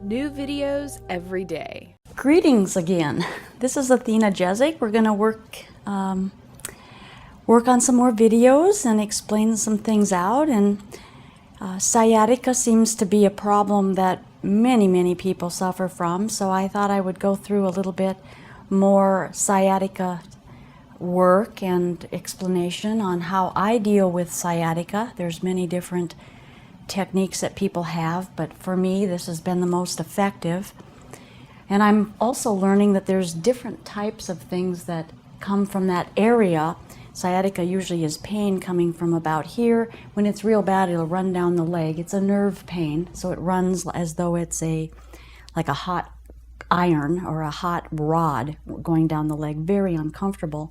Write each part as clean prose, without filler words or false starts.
New videos every day. Greetings again. This is Athena Jezik. We're going to work on some more videos and explain some things out. And sciatica seems to be a problem that many people suffer from. So I thought I would go through a little bit more sciatica work and explanation on how I deal with sciatica. There's many different techniques that people have, but for me this has been the most effective. And I'm also learning that there's different types of things that come from that area. Sciatica usually is pain coming from about here. When it's real bad, it'll run down the leg. It's a nerve pain, so it runs as though it's like a hot iron or a hot rod going down the leg. Very uncomfortable.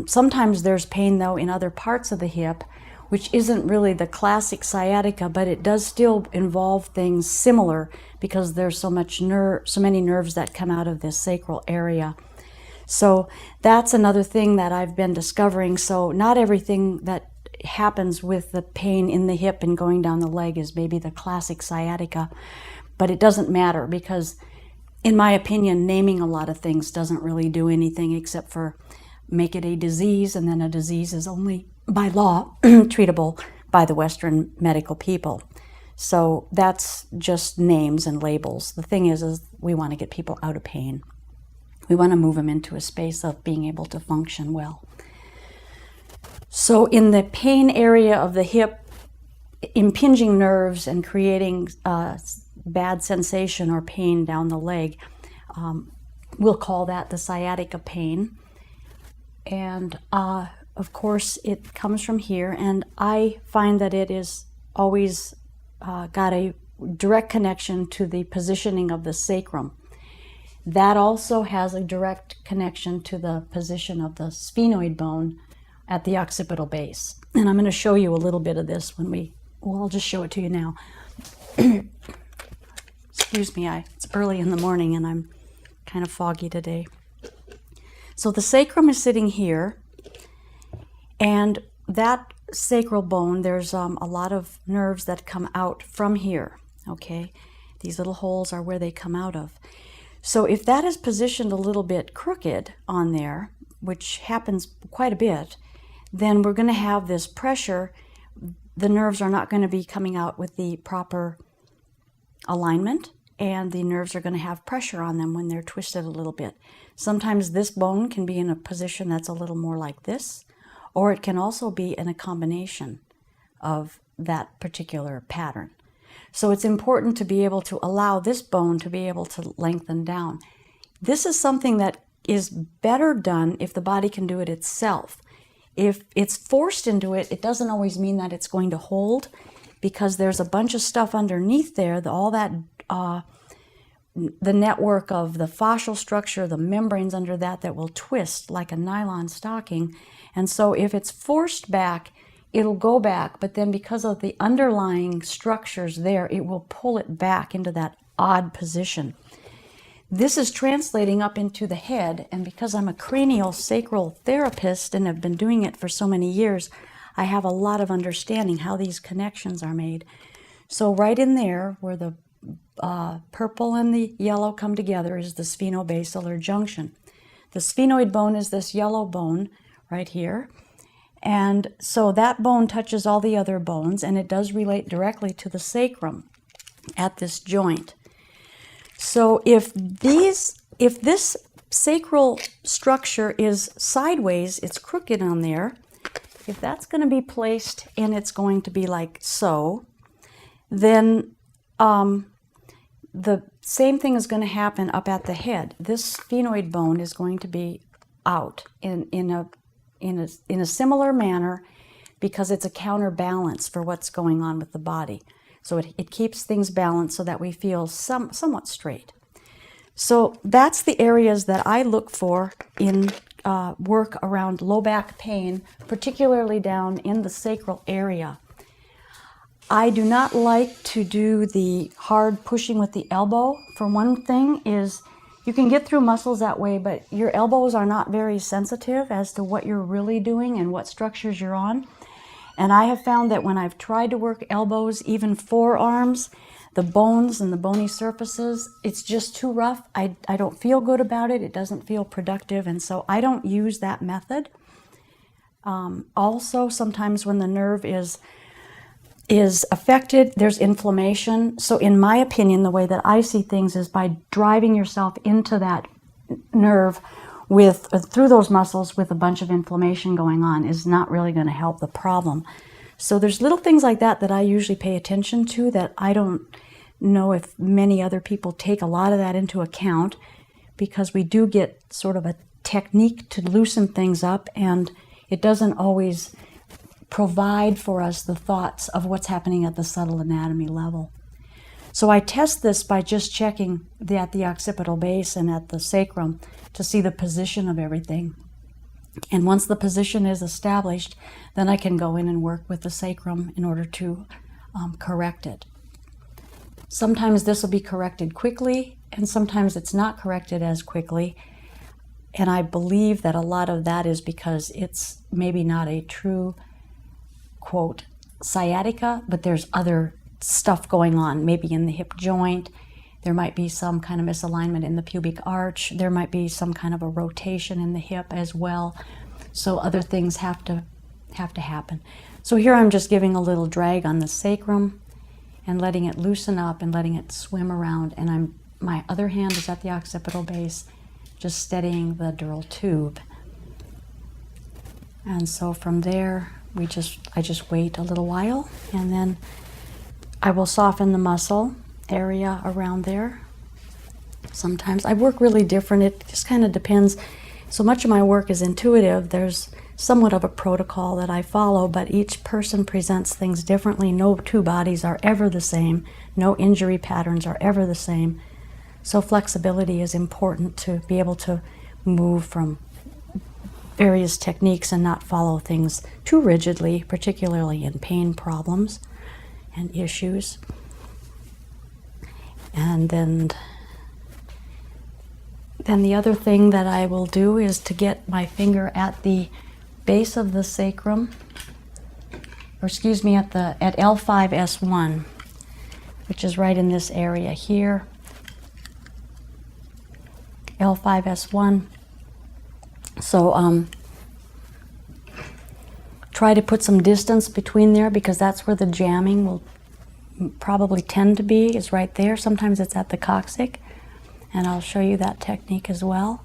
Sometimes there's pain though in other parts of the hip, which isn't really the classic sciatica, but it does still involve things similar because there's so many nerves that come out of this sacral area. So that's another thing that I've been discovering. So not everything that happens with the pain in the hip and going down the leg is maybe the classic sciatica, but it doesn't matter because, in my opinion, naming a lot of things doesn't really do anything except for make it a disease, and then a disease is only by law treatable by the Western medical people. So that's just names and labels. The thing is we want to get people out of pain. We want to move them into a space of being able to function well. So in the pain area of the hip, impinging nerves and creating bad sensation or pain down the leg, we'll call that the sciatica pain. And of course it comes from here, and I find that it is always got a direct connection to the positioning of the sacrum. That also has a direct connection to the position of the sphenoid bone at the occipital base. And I'm going to show you a little bit of this I'll just show it to you now. Excuse me, it's early in the morning and I'm kind of foggy today. So the sacrum is sitting here, and that sacral bone, there's a lot of nerves that come out from here, okay? These little holes are where they come out of. So if that is positioned a little bit crooked on there, which happens quite a bit, then we're going to have this pressure. The nerves are not going to be coming out with the proper alignment, and the nerves are going to have pressure on them when they're twisted a little bit. Sometimes this bone can be in a position that's a little more like this, or it can also be in a combination of that particular pattern. So it's important to be able to allow this bone to be able to lengthen down. This is something that is better done if the body can do it itself. If it's forced into it, it doesn't always mean that it's going to hold, because there's a bunch of stuff underneath there, all that the network of the fascial structure, the membranes under that will twist like a nylon stocking. And so if it's forced back, it'll go back, but then because of the underlying structures there, it will pull it back into that odd position. This is translating up into the head, and because I'm a cranial sacral therapist and have been doing it for so many years, I have a lot of understanding how these connections are made. So right in there, where the purple and the yellow come together, is the sphenobasilar junction. The sphenoid bone is this yellow bone right here. And so that bone touches all the other bones, and it does relate directly to the sacrum at this joint. So if this sacral structure is sideways, it's crooked on there, if that's going to be placed and it's going to be like so, then the same thing is going to happen up at the head. This sphenoid bone is going to be out in a similar manner, because it's a counterbalance for what's going on with the body. So it keeps things balanced so that we feel somewhat straight. So that's the areas that I look for in work around low back pain, particularly down in the sacral area. I do not like to do the hard pushing with the elbow. For one thing is, you can get through muscles that way, but your elbows are not very sensitive as to what you're really doing and what structures you're on. And I have found that when I've tried to work elbows, even forearms, the bones and the bony surfaces, it's just too rough. I don't feel good about it. It doesn't feel productive, and so I don't use that method. Also, sometimes when the nerve is affected, there's inflammation. So in my opinion, the way that I see things is by driving yourself into that nerve through those muscles with a bunch of inflammation going on is not really going to help the problem. So there's little things like that that I usually pay attention to, that I don't know if many other people take a lot of that into account, because we do get sort of a technique to loosen things up, and it doesn't always provide for us the thoughts of what's happening at the subtle anatomy level. So I test this by just checking at the occipital base and at the sacrum to see the position of everything. And once the position is established, then I can go in and work with the sacrum in order to correct it. Sometimes this will be corrected quickly, and sometimes it's not corrected as quickly. And I believe that a lot of that is because it's maybe not a true, quote, sciatica, but there's other stuff going on, maybe in the hip joint. There might be some kind of misalignment in the pubic arch. There might be some kind of a rotation in the hip as well. So other things have to happen. So here I'm just giving a little drag on the sacrum and letting it loosen up and letting it swim around. And my other hand is at the occipital base, just steadying the dural tube. And so from there, I just wait a little while, and then I will soften the muscle area around there. Sometimes I work really different. It just kind of depends. So much of my work is intuitive. There's somewhat of a protocol that I follow, but each person presents things differently. No two bodies are ever the same. No injury patterns are ever the same. So flexibility is important to be able to move from various techniques and not follow things too rigidly, particularly in pain problems and issues. And then the other thing that I will do is to get my finger at the base of the sacrum, or excuse me, at L5S1, which is right in this area here. L5S1. So try to put some distance between there, because that's where the jamming will probably tend to be, is right there. Sometimes it's at the coccyx, and I'll show you that technique as well.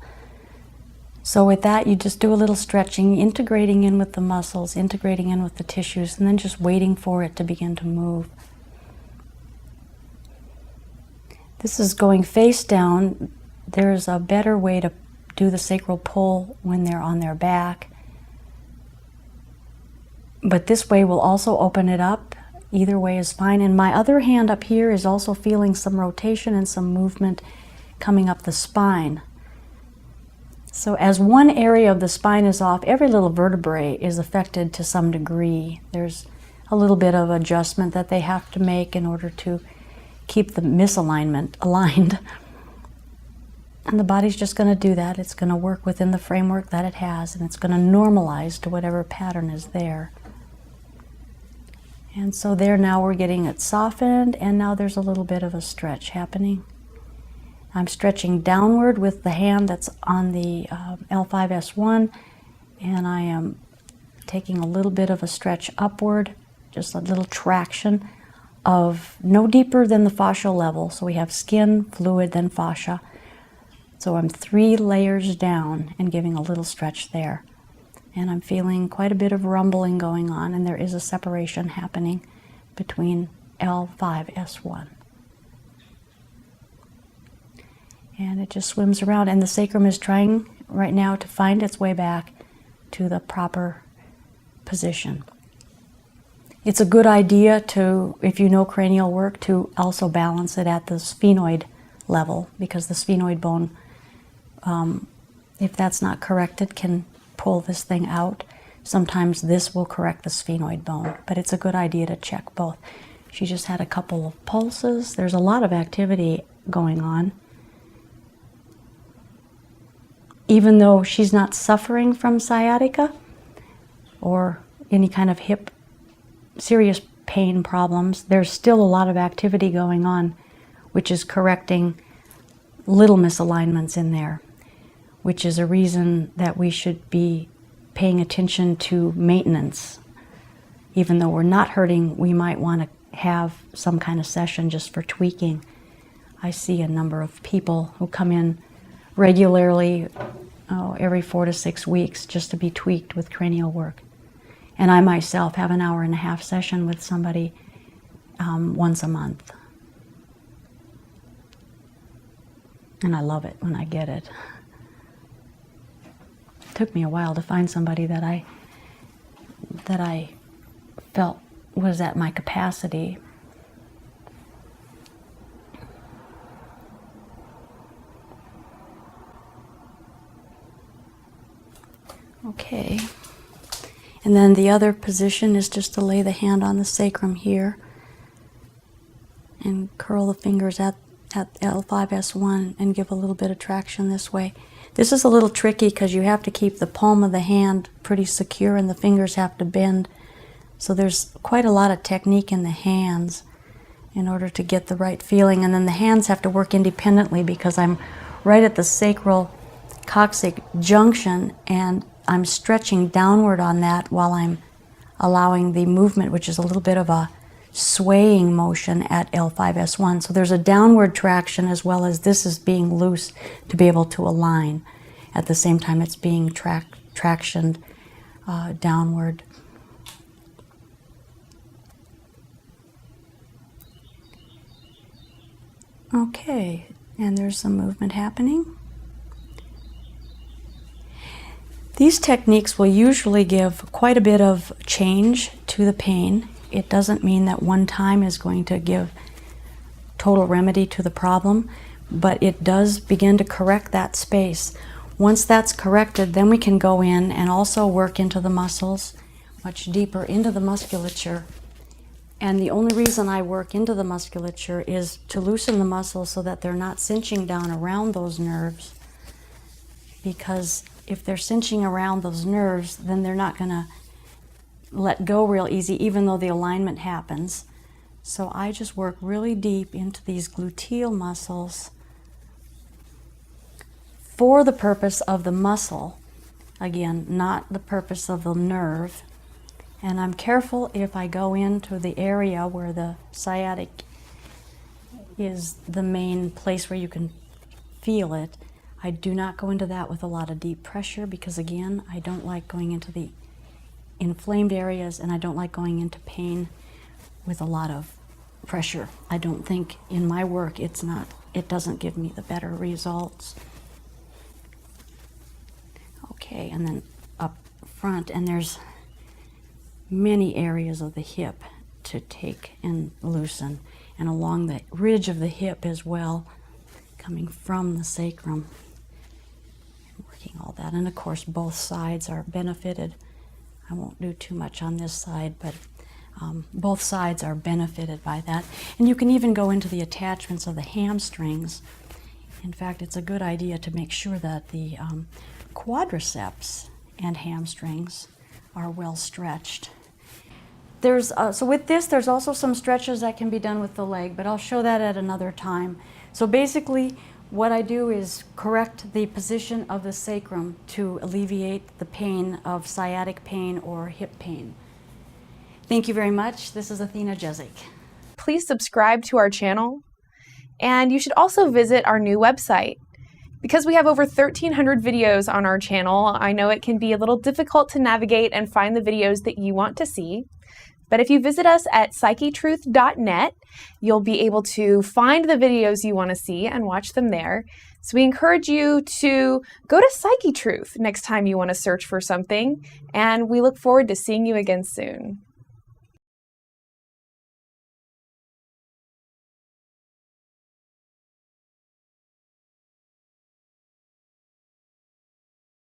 So with that, you just do a little stretching, integrating in with the muscles, integrating in with the tissues, and then just waiting for it to begin to move. This is going face down. There's a better way to do the sacral pull when they're on their back. But this way will also open it up. Either way is fine. And my other hand up here is also feeling some rotation and some movement coming up the spine. So as one area of the spine is off, every little vertebrae is affected to some degree. There's a little bit of adjustment that they have to make in order to keep the misalignment aligned. And the body's just going to do that. It's going to work within the framework that it has, and it's going to normalize to whatever pattern is there. And so there, now we're getting it softened, and now there's a little bit of a stretch happening. I'm stretching downward with the hand that's on the L5S1, and I am taking a little bit of a stretch upward, just a little traction of no deeper than the fascial level. So we have skin, fluid, then fascia. So I'm 3 layers down and giving a little stretch there. And I'm feeling quite a bit of rumbling going on, and there is a separation happening between L5S1. And it just swims around, and the sacrum is trying right now to find its way back to the proper position. It's a good idea to, if you know cranial work, to also balance it at the sphenoid level, because the sphenoid bone, if that's not corrected, can pull this thing out. Sometimes this will correct the sphenoid bone, but it's a good idea to check both. She just had a couple of pulses. There's a lot of activity going on. Even though she's not suffering from sciatica or any kind of hip serious pain problems, there's still a lot of activity going on, which is correcting little misalignments in there, which is a reason that we should be paying attention to maintenance. Even though we're not hurting, we might want to have some kind of session just for tweaking. I see a number of people who come in regularly, every 4 to 6 weeks, just to be tweaked with cranial work. And I myself have an 1.5 hour session with somebody once a month. And I love it when I get it. It took me a while to find somebody that I felt was at my capacity. Okay. And then the other position is just to lay the hand on the sacrum here and curl the fingers at L5S1 and give a little bit of traction this way. This is a little tricky because you have to keep the palm of the hand pretty secure and the fingers have to bend. So there's quite a lot of technique in the hands in order to get the right feeling. And then the hands have to work independently because I'm right at the sacral coccyx junction and I'm stretching downward on that while I'm allowing the movement, which is a little bit of a swaying motion at L5S1. So there's a downward traction as well as this is being loose to be able to align. At the same time it's being tractioned downward. Okay, and there's some movement happening. These techniques will usually give quite a bit of change to the pain. It doesn't mean that one time is going to give total remedy to the problem, but it does begin to correct that space. Once that's corrected, then we can go in and also work into the muscles, much deeper into the musculature. And the only reason I work into the musculature is to loosen the muscles so that they're not cinching down around those nerves. Because if they're cinching around those nerves, then they're not going to let go real easy, even though the alignment happens. So I just work really deep into these gluteal muscles for the purpose of the muscle. Again, not the purpose of the nerve. And I'm careful if I go into the area where the sciatic is the main place where you can feel it. I do not go into that with a lot of deep pressure because, again, I don't like going into the inflamed areas and I don't like going into pain with a lot of pressure. I don't think in my work it doesn't give me the better results. Okay, and then up front, and there's many areas of the hip to take and loosen, and along the ridge of the hip as well, coming from the sacrum. Working all that, and of course both sides are benefited. I won't do too much on this side, but both sides are benefited by that. And you can even go into the attachments of the hamstrings. In fact, it's a good idea to make sure that the quadriceps and hamstrings are well stretched. So with this, there's also some stretches that can be done with the leg, but I'll show that at another time. So basically, what I do is correct the position of the sacrum to alleviate the pain of sciatic pain or hip pain. Thank you very much. This is Athena Jezik. Please subscribe to our channel, and you should also visit our new website. Because we have over 1,300 videos on our channel, I know it can be a little difficult to navigate and find the videos that you want to see. But if you visit us at psychetruth.net, you'll be able to find the videos you want to see and watch them there. So we encourage you to go to Psyche Truth next time you want to search for something, and we look forward to seeing you again soon.